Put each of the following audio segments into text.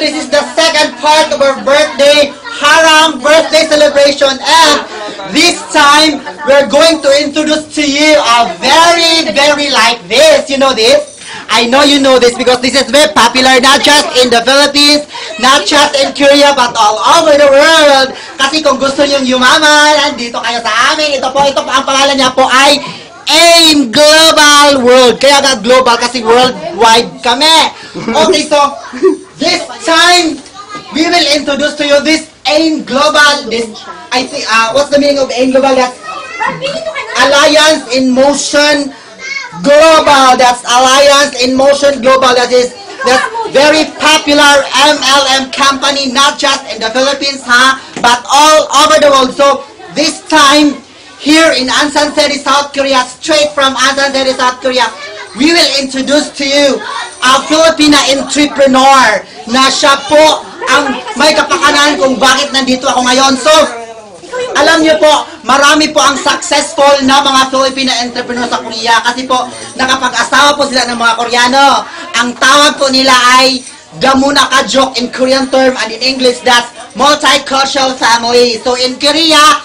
this is the second part of our birthday, Harang birthday celebration. And this time, we're going to introduce to you a very like this. You know this? I know you know this because this is very popular not just in the Philippines, not just in Korea, but all over the world. Kasi kung gusto nyo yumaman, andito kayo sa amin. Ito po, ang pangalan niya po ay AIM Global World. Kaya nga global kasi worldwide kami. Okay, so this time we will introduce to you this AIM Global. This I think what's the meaning of AIM Global? That's Alliance in Motion Global. That's Alliance in Motion Global. That's very popular MLM company, not just in the Philippines, but all over the world. So this time, here in Ansan City, South Korea, straight from Ansan City, South Korea, we will introduce to you a Filipina entrepreneur na siya po ang may kapakanan kung bakit nandito ako ngayon. So, alam niyo po, marami po ang successful na mga Filipina entrepreneur sa Korea kasi po nakapag-asawa po sila ng mga Koreano. Ang tawag po nila ay Damuna Kajok in Korean term, and in English that's multicultural family. So in Korea,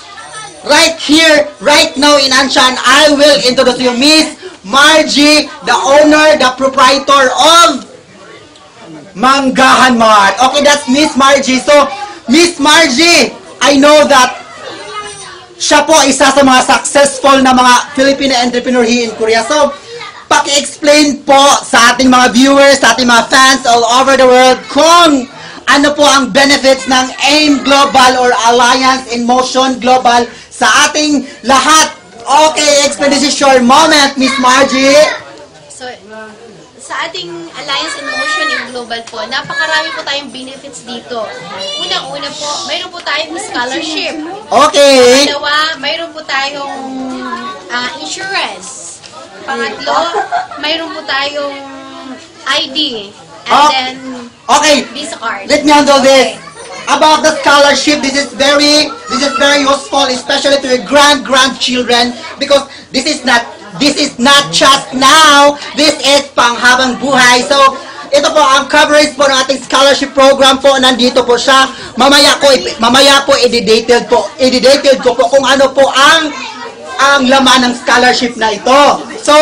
right here, right now in Anshan, I will introduce you Miss Margie, the owner, the proprietor of Manggahan Mart. Okay, that's Miss Margie. So, Miss Margie, I know that siya po isa sa mga successful na mga Filipino entrepreneur here in Korea. So, paki-explain po sa ating mga viewers, sa ating mga fans all over the world kung ano po ang benefits ng AIM Global or Alliance in Motion Global sa ating lahat. Okay, explain, this is your moment, Miss Margie. So, sa ating Alliance in Motion in Global po, napakarami po tayong benefits dito. Unang-una po, mayroon po tayong scholarship. Okay. Pangalawa, mayroon po tayong insurance. Pangatlo, mayroon po tayong ID. And then, okay, Visa card. let me handle this. About the scholarship, this is very useful, especially to your grandchildren, because this is not just now, this is panghabang buhay. So, ito po ang coverage po ng ating scholarship program po, nandito po siya. Mamaya po i-detailed ko po kung ano po ang laman ng scholarship na ito. So,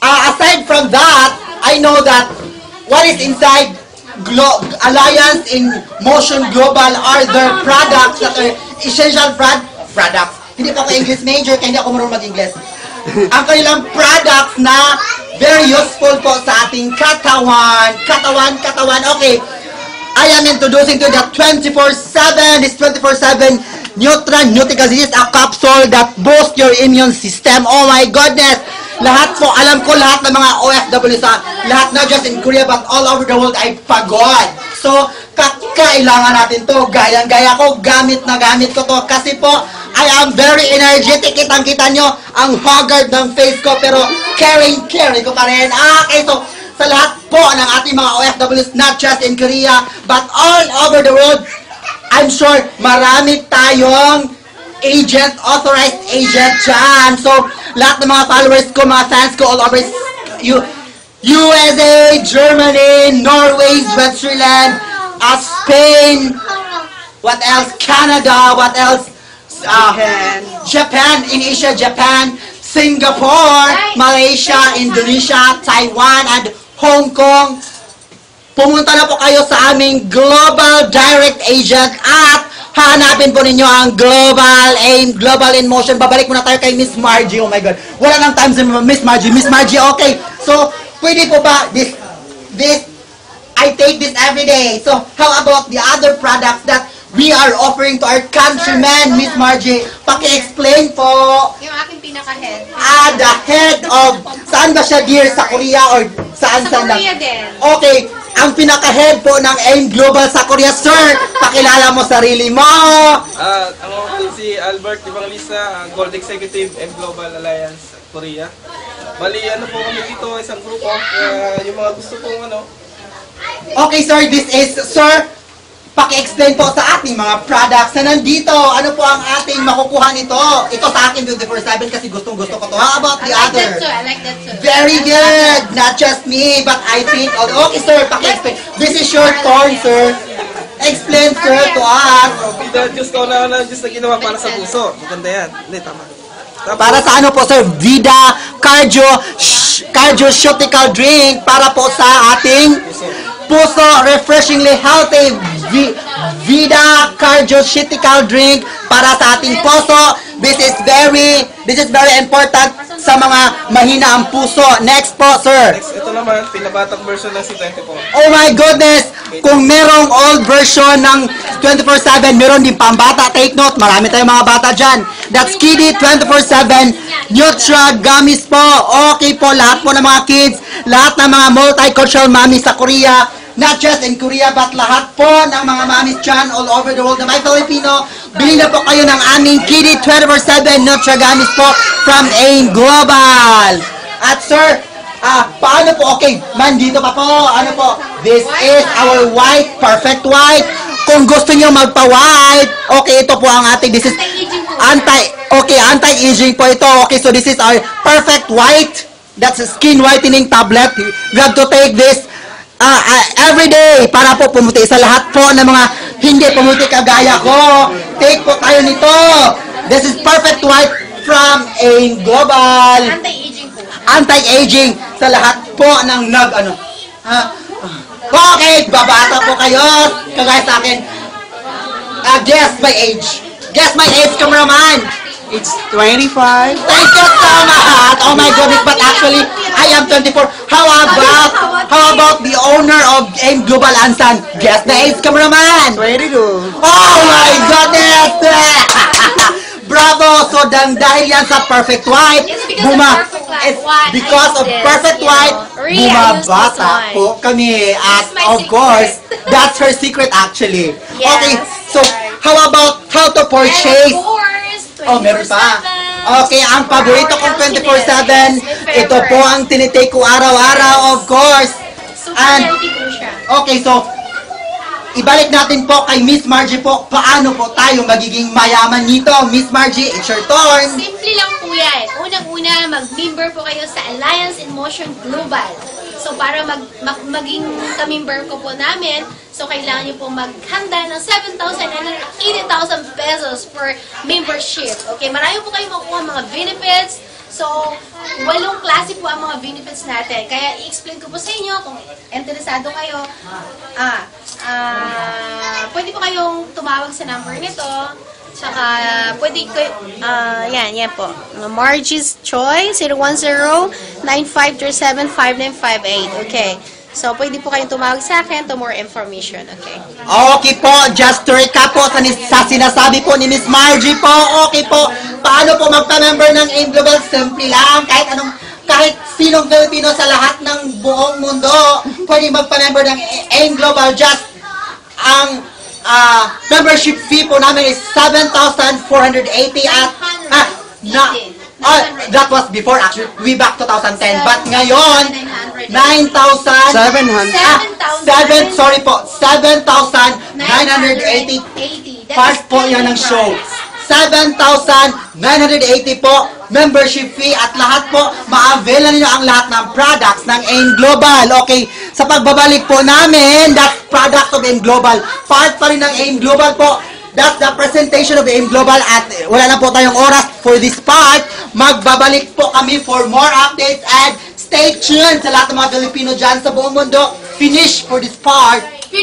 aside from that, I know that what is inside Alliance in Motion Global are their products that are essential products. Hindi pa ako English major kaya hindi ako marunong mag-English. Ang kanilang products na very useful po sa ating katawan. Okay. I am introducing to the 24/7. This 24/7 Nutrical. This is a capsule that boosts your immune system. Oh my goodness! Lahat po, alam ko lahat ng mga OFW sa lahat, not just in Korea but all over the world ay pagod. So, kailangan natin to. Gayang-gaya ko, gamit ko to. Kasi po, I am very energetic. Kitang-kita nyo ang haggard ng face ko, pero caring ko pa rin. Okay, so, sa lahat po ng ating mga OFWs, not just in Korea, but all over the world, I'm sure marami tayong authorized agent dyan. So, lahat ng mga followers ko, mga fans ko all over USA, Germany, Norway, Switzerland, Spain, what else? Canada, what else? Japan, in Asia, Japan, Singapore, Malaysia, Indonesia, Taiwan, and Hong Kong. Pumunta na po kayo sa aming Global Direct Agent at hanapin po ninyo ang AIM Global in Motion. Babalik muna tayo kay Miss Margie. Oh my God. Wala nang time sa Miss Margie. Miss Margie, okay. So, pwede po ba this I take this every day. So, how about the other products that we are offering to our countrymen, Miss Margie? Paki-explain po. Yung aking pinaka-head. The head of, saan ba siya, dear? Sa Korea or saan? Sa Korea din. Okay. Ang pinaka-head po ng AIM Global sa Korea, sir. Pakilala mo sarili mo. Ako si Albert Evangelista, Gold Executive AIM Global Alliance Korea. Bali, po kami dito, isang grupo. Yung mga gusto pong Okay, sir, this is, sir, paki-explain po sa ating mga products na nandito. Ano po ang ating makukuha nito? Ito sa akin, 24/7, kasi gustong-gusto ko to. How about the I like that other? too. I like that too. Very good! Not just me, but I think... Okay, sir, paki-explain. This is your turn, sir. Explain, sir, to us. Vida juice ko na juice na ginawa para sa puso. Maganda yan. Hindi, tama. Tapos, Para sa ano po, sir? Vida Cardioceutical Drink para po sa ating puso, refreshingly healthy. Vida Cardioceutical Drink para sa ating puso. This is very important sa mga mahina ang puso. Next po, sir. next, ito naman, pinabatang version ng C24. Oh my goodness! Kung merong old version ng 24/7, meron din pambata. Take note, marami tayong mga bata dyan. That's Kiddy 24/7 Nutra Gummies po. Okay po, lahat po ng mga kids, lahat ng mga multicultural mommies sa Korea, not just in Korea, but lahat po ng mga mommies dyan all over the world na may Filipino, bili na po kayo ng aming Kiddy 24/7 Nutra Gummies po from AIM Global. At sir, paano po? Okay, man, dito pa po. Ano po? This is our white, perfect white. Kung gusto niyo magpa-white, okay, ito po ang ating, this is anti-aging po ito. Okay, so this is our perfect white. That's a skin whitening tablet. You have to take this every day para po pumuti sa lahat po ng mga hindi pumuti kagaya ko. Take po tayo nito. This is perfect white from AIM Global. Anti-aging po. Anti-aging sa lahat po ng Okay, babata po kayo. Kagaya sa akin. Guess my age. Guess my age, cameraman. It's 25. Thank you so much. Oh my goodness, but actually, I am 24. How about the owner of AIM Global Ansan? Guess the age, cameraman. 22. Oh my goodness! Bravo! So, dahil yan sa Perfect White, Yes, because of Perfect White. it's because of Perfect White, Really, I use this bumabata one. po kami. At It's my of secret. course, that's her secret actually. Yes. Okay, so, how about how to purchase? And of course, 24/7. Oh, meron pa. Okay, ang paborito kong 24/7, ito po ang tinitake ko araw-araw, of course. Super And, healthy po siya. okay, so, ibalik natin po kay Miss Margie po, paano po tayo magiging mayaman nito? Miss Margie, it's your turn. Simple lang po yan. Unang-una, mag-member po kayo sa Alliance in Motion Global. So, para maging ka-member ko po namin, so kailangan nyo po maghanda ng 7,000 and 80,000 pesos per membership. Okay, marami po kayo makuha mga benefits. So, 8 klase po ang mga benefits natin. Kaya, i-explain ko po sa inyo kung interesado kayo. Pwede po kayong tumawag sa number nito. Tsaka, pwede kayo, yan po. Margie's Choice, 010-9537-5958. Okay. So, pwede po kayong tumawag sa akin to more information. Okay. Okay po, just to recap po sa sinasabi po ni Miss Margie po, okay po, paano po magpa-member ng AIM Global? Simple lang, kahit sinong Filipino sa lahat ng buong mundo, pwede magpa-member ng AIM Global. Just ang membership fee po namin is 7,480 at that was before actually, way back 2010. But ngayon, 9,000 7,980 part po yan ng show. 7,980 po membership fee at lahat po ma-avail na ninyo ang lahat ng products ng AIM Global. Okay, sa pagbabalik po namin, that's product of AIM Global. Part pa rin ng AIM Global po. That's the presentation of AIM Global at wala na po tayong oras for this part. Magbabalik po kami for more updates and stay tuned sa lahat ng mga Filipino dyan sa buong mundo. Finish for this part. Finish!